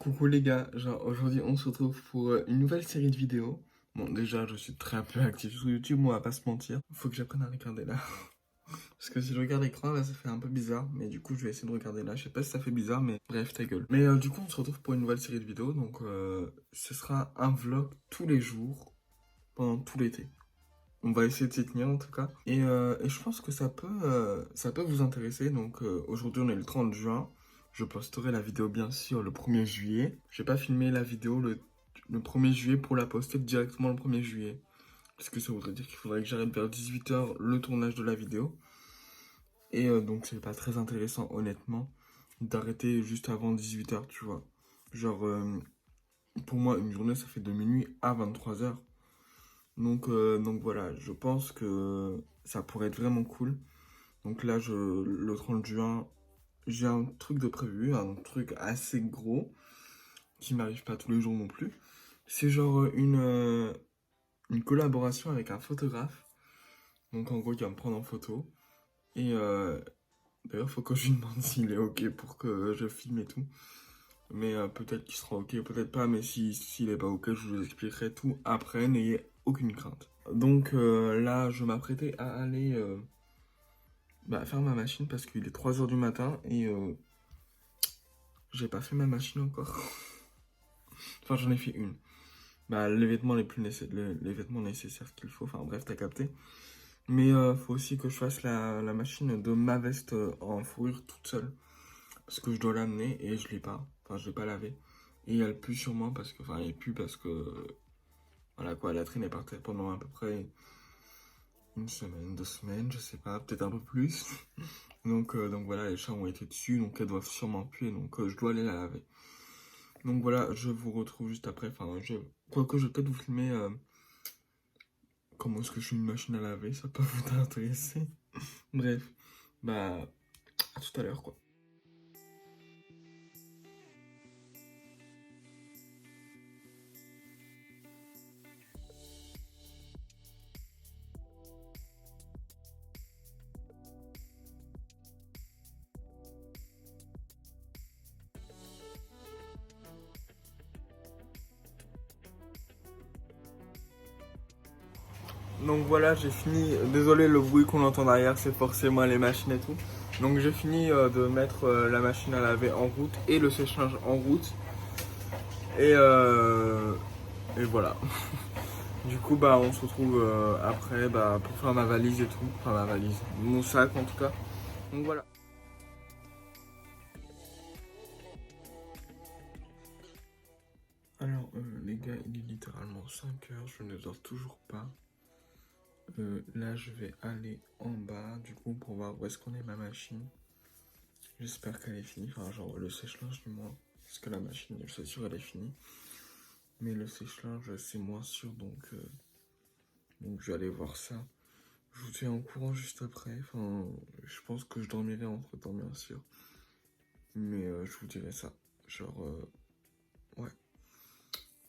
Coucou les gars, genre aujourd'hui on se retrouve pour une nouvelle série de vidéos. Bon déjà je suis très peu actif sur YouTube, moi on va pas se mentir. Faut que j'apprenne à regarder là. Parce que si je regarde l'écran là ça fait un peu bizarre. Mais du coup je vais essayer de regarder là. Je sais pas si ça fait bizarre mais bref ta gueule. Mais du coup on se retrouve pour une nouvelle série de vidéos. Donc ce sera un vlog tous les jours pendant tout l'été. On va essayer de s'y tenir en tout cas. Et je pense que ça peut vous intéresser. Donc aujourd'hui on est le 30 juin. Je posterai la vidéo bien sûr le 1er juillet. Je vais pas filmer la vidéo le 1er juillet pour la poster directement le 1er juillet. Parce que ça voudrait dire qu'il faudrait que j'arrête vers 18 h le tournage de la vidéo. Et donc c'est pas très intéressant honnêtement d'arrêter juste avant 18 h, tu vois. Genre pour moi une journée ça fait de minuit à 23 h. Donc voilà, je pense que ça pourrait être vraiment cool. Donc là, le 30 juin, j'ai un truc de prévu, un truc assez gros, qui m'arrive pas tous les jours non plus. C'est genre une collaboration avec un photographe. Donc en gros, il va me prendre en photo. Et d'ailleurs, faut que je lui demande s'il est OK pour que je filme et tout. Mais peut-être qu'il sera OK, peut-être pas. Mais s'il est pas OK, je vous expliquerai tout après, n'ayez aucune crainte. Donc là, je m'apprêtais à aller faire ma machine parce qu'il est 3 h du matin et j'ai pas fait ma machine encore. Enfin, j'en ai fait une. Les vêtements les vêtements nécessaires qu'il faut. Enfin, bref, t'as capté. Mais faut aussi que je fasse la machine de ma veste en fourrure toute seule. Parce que je dois l'amener et je l'ai pas. Enfin, je l'ai pas lavé. Et elle pue sûrement parce que. Enfin, elle pue parce que. Voilà quoi, la traîne est par terre pendant à peu près une semaine, 2 semaines, je sais pas, peut-être un peu plus. Donc voilà, les chats ont été dessus, donc elles doivent sûrement puer, donc je dois aller la laver. Donc voilà, je vous retrouve juste après. Enfin, quoique je vais peut-être vous filmer comment est-ce que je suis une machine à laver, ça peut vous intéresser. Bref, à tout à l'heure quoi. Donc voilà, j'ai fini. Désolé le bruit qu'on entend derrière, c'est forcément les machines et tout. Donc j'ai fini de mettre la machine à laver en route et le sèche-linge en route. Et, euh, et voilà. Du coup, on se retrouve après pour faire ma valise et tout. Enfin, ma valise, mon sac en tout cas. Donc voilà. Alors, les gars, il est littéralement 5 h, je ne dors toujours pas. Là, je vais aller en bas, du coup, pour voir où est-ce qu'on est ma machine. J'espère qu'elle est finie, enfin, genre le sèche-linge du moins. Parce que la machine, je suis sûr, elle est finie. Mais le sèche-linge, c'est moins sûr, donc je vais aller voir ça. Je vous tiens au courant juste après. Enfin, je pense que je dormirai entre temps, bien sûr. Mais je vous dirai ça. Genre, ouais.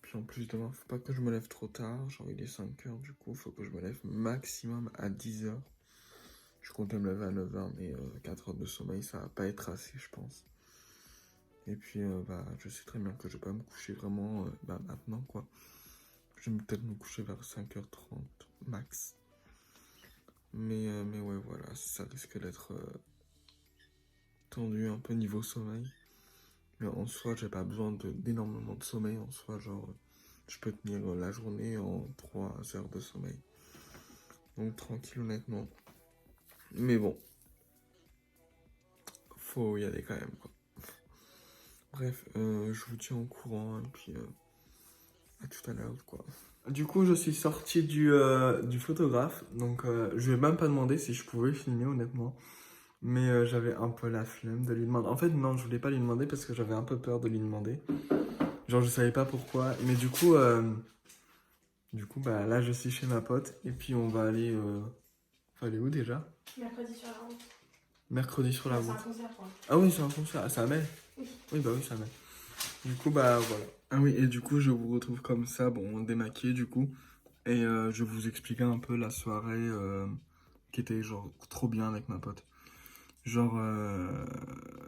Puis en plus, demain, faut pas que je me lève trop tard. Genre, il est 5 h, du coup, faut que je me lève maximum à 10 h. Je comptais me lever à 9 h, mais 4 heures de sommeil, ça va pas être assez, je pense. Et puis, je sais très bien que je vais pas me coucher vraiment maintenant, quoi. Je vais peut-être me coucher vers 5 h 30 max. Mais ouais, voilà, ça risque d'être tendu un peu niveau sommeil. Mais en soi, j'ai pas besoin d'énormément de sommeil. En soi, genre, je peux tenir la journée en 3 heures de sommeil. Donc tranquille, honnêtement. Mais bon, faut y aller quand même, quoi. Bref, je vous tiens au courant, et puis à tout à l'heure, quoi. Du coup, je suis sorti du photographe, donc je lui ai même pas demandé si je pouvais filmer, honnêtement. Mais j'avais un peu la flemme de lui demander. En fait, non, je voulais pas lui demander parce que j'avais un peu peur de lui demander. Genre, je savais pas pourquoi. Mais du coup, là, je suis chez ma pote. Et puis, on va aller... On va aller où déjà? Mercredi sur la route. Mercredi sur la C'est un route. concert, quoi. Ah oui, c'est un concert. Ah, c'est à Mai? Oui. Oui, bah oui, c'est à Mai. Du coup, voilà. Ah oui, et du coup, je vous retrouve comme ça, bon, démaquillé, du coup. Et je vais vous expliquer un peu la soirée qui était, genre, trop bien avec ma pote. Genre,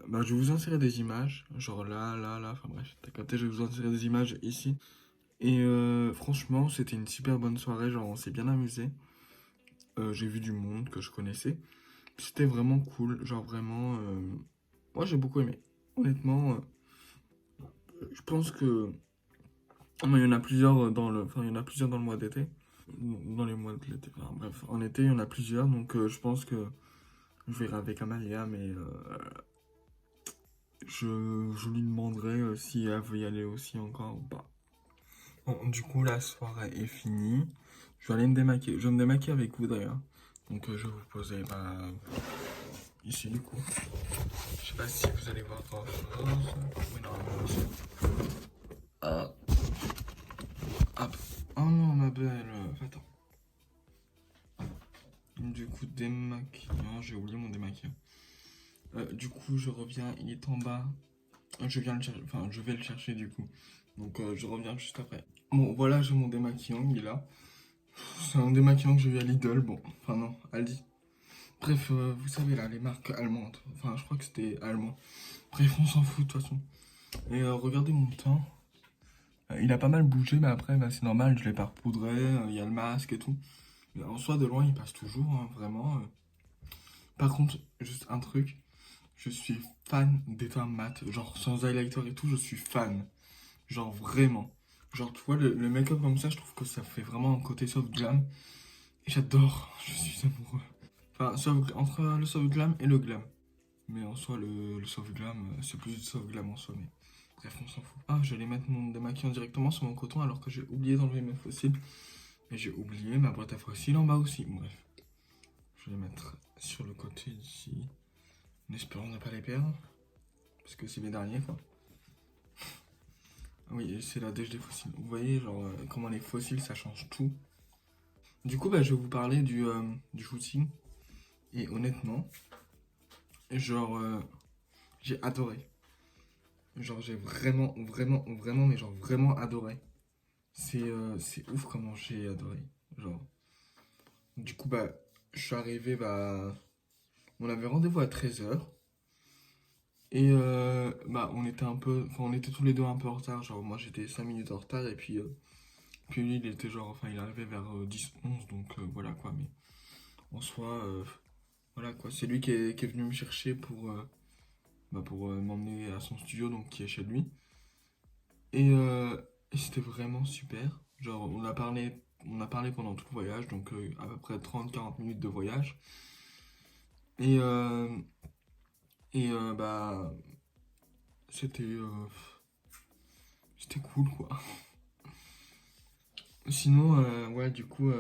bah, je vais vous insérer des images. Genre là. Enfin bref, t'as capté, je vais vous insérer des images ici. Et franchement, c'était une super bonne soirée. Genre, on s'est bien amusé. J'ai vu du monde que je connaissais. C'était vraiment cool. Genre, vraiment. Moi, j'ai beaucoup aimé. Honnêtement, je pense que. Il y en a plusieurs dans le. Enfin, il y en a plusieurs dans le mois d'été. Dans les mois de l'été. Enfin, bref, en été, il y en a plusieurs. Donc, je pense que je verrai avec Amalia. Mais je lui demanderai si elle veut y aller aussi encore ou pas. Bon, du coup, la soirée est finie. Je vais aller me démaquiller. Je vais me démaquiller avec vous d'ailleurs. Donc, je vais vous poser ici du coup. Je sais pas si vous allez voir grand chose. Oui, normalement aussi. Ah, hop. Oh non, ma belle. Attends. Du coup, démaquillant. J'ai oublié mon démaquillant. Du coup, je reviens. Il est en bas. Je viens le chercher. Enfin, je vais le chercher du coup. Donc, je reviens juste après. Bon, voilà, j'ai mon démaquillant. Il est là. C'est un démaquillant que j'ai eu à Lidl. Bon, enfin non, Aldi. Bref, vous savez là, les marques allemandes. Enfin, je crois que c'était allemand. Bref, on s'en fout de toute façon. Et regardez mon teint. Il a pas mal bougé, mais après, bah, c'est normal, je l'ai pas repoudré. Il y a le masque et tout. Mais en soi, de loin, il passe toujours, hein, vraiment. Par contre, juste un truc. Je suis fan des teints mat. Genre, sans highlighter et tout, je suis fan. Genre, vraiment. Genre, tu vois, le make-up comme ça, je trouve que ça fait vraiment un côté soft glam. Et j'adore. Je suis amoureux. Enfin, entre le soft glam et le glam. Mais en soi, le soft glam, c'est plus du soft glam en soi. Mais bref, on s'en fout. Ah, j'allais mettre mon démaquillant directement sur mon coton alors que j'ai oublié d'enlever mes fossiles. Et j'ai oublié ma boîte à fossiles en bas aussi. Bref, je vais les mettre sur le côté ici. En espérant ne pas les perdre. Parce que c'est mes derniers, quoi. Ah oui, et c'est la dèche des fossiles. Vous voyez, genre, comment les fossiles, ça change tout. Du coup, bah, je vais vous parler du shooting. Et honnêtement, genre, j'ai adoré. Genre, j'ai vraiment, mais genre vraiment adoré. C'est ouf comment j'ai adoré. Genre, du coup, bah, je suis arrivé, bah, on avait rendez-vous à 13h. Et bah, on était un peu, enfin, on était tous les deux un peu en retard. Genre, moi j'étais 5 minutes en retard. Et puis lui, il était genre, enfin, il arrivait vers 10-11. Donc voilà quoi. Mais en soi, voilà quoi. C'est lui qui est venu me chercher pour m'emmener à son studio, donc qui est chez lui. Et, euh, et c'était vraiment super. Genre, on a parlé pendant tout le voyage, donc à peu près 30-40 minutes de voyage. Et, euh, bah, c'était c'était cool quoi. Sinon, ouais, du coup,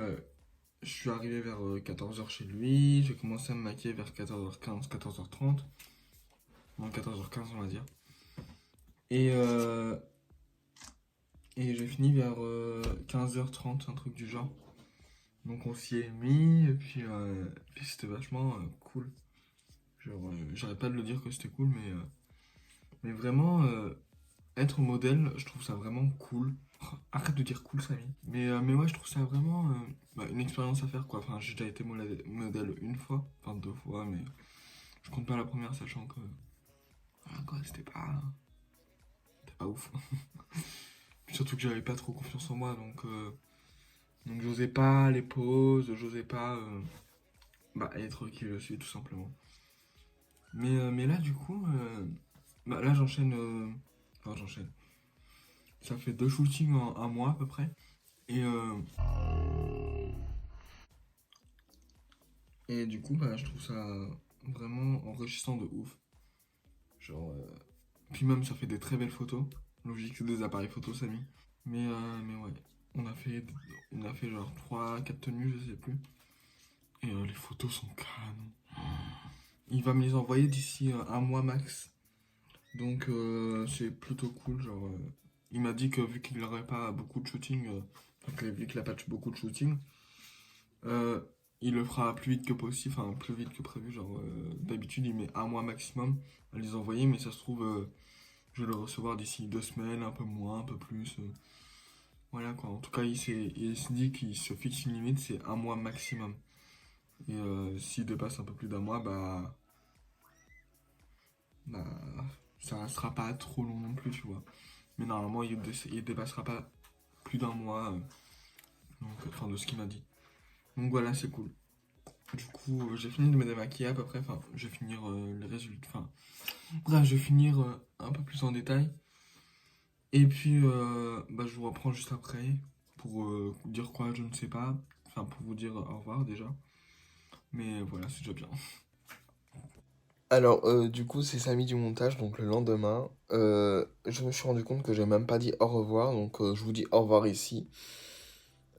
je suis arrivé vers 14h chez lui. J'ai commencé à me maquiller vers 14h15, 14h30. Non, 14h15, on va dire. Et, euh, et j'ai fini vers 15h30, un truc du genre. Donc on s'y est mis, et puis c'était vachement cool. Genre, j'arrête pas de le dire que c'était cool, mais vraiment, être modèle, je trouve ça vraiment cool. Oh, arrête de dire cool, Samy. Mais ouais, je trouve ça vraiment bah, une expérience à faire, quoi. Enfin, j'ai déjà été modèle une fois, enfin 2 fois, mais je compte pas la première, sachant que, voilà, quoi, c'était pas ouf. Puis surtout que j'avais pas trop confiance en moi, donc j'osais pas les poses, j'osais pas bah, être qui je suis, tout simplement. Mais là, du coup, bah, là, j'enchaîne. Enfin, j'enchaîne. Ça fait 2 shootings en un mois à peu près. Et, euh, et du coup, bah, je trouve ça vraiment enrichissant de ouf. Genre, puis même, ça fait des très belles photos. Logique, c'est des appareils photo, Samy. Mais ouais, on a fait, on a fait genre 3-4 tenues, je sais plus. Et les photos sont canon. Il va me les envoyer d'ici un mois max. Donc, c'est plutôt cool. Genre, il m'a dit que vu qu'il n'aurait pas beaucoup de shooting, donc vu qu'il n'a pas beaucoup de shooting, euh, il le fera plus vite que possible, enfin plus vite que prévu. Genre, d'habitude, il met un mois maximum à les envoyer, mais ça se trouve, je vais le recevoir d'ici 2 semaines, un peu moins, un peu plus. Voilà quoi. En tout cas, il se dit qu'il se fixe une limite, c'est un mois maximum. Et s'il dépasse un peu plus d'un mois, bah bah, ça restera pas trop long non plus, tu vois. Mais normalement, il dépassera pas plus d'un mois, donc, enfin, de ce qu'il m'a dit. Donc voilà, c'est cool. Du coup, j'ai fini de me démaquiller à peu près, enfin, je vais finir les résultats, enfin, bref, je vais finir un peu plus en détail. Et puis, bah, je vous reprends juste après pour dire quoi, je ne sais pas. Enfin, pour vous dire au revoir déjà. Mais voilà, c'est déjà bien. Alors, du coup, c'est samedi du montage, donc le lendemain, je me suis rendu compte que j'ai même pas dit au revoir, donc je vous dis au revoir ici.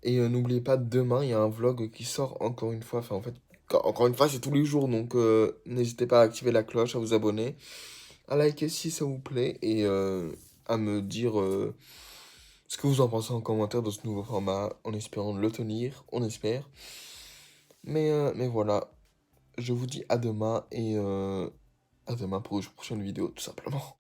Et n'oubliez pas, demain, il y a un vlog qui sort encore une fois, enfin en fait, encore une fois, c'est tous les jours, donc n'hésitez pas à activer la cloche, à vous abonner, à liker si ça vous plaît, et à me dire ce que vous en pensez en commentaire de ce nouveau format, en espérant le tenir, on espère. Mais voilà, je vous dis à demain, et à demain pour une prochaine vidéo, tout simplement.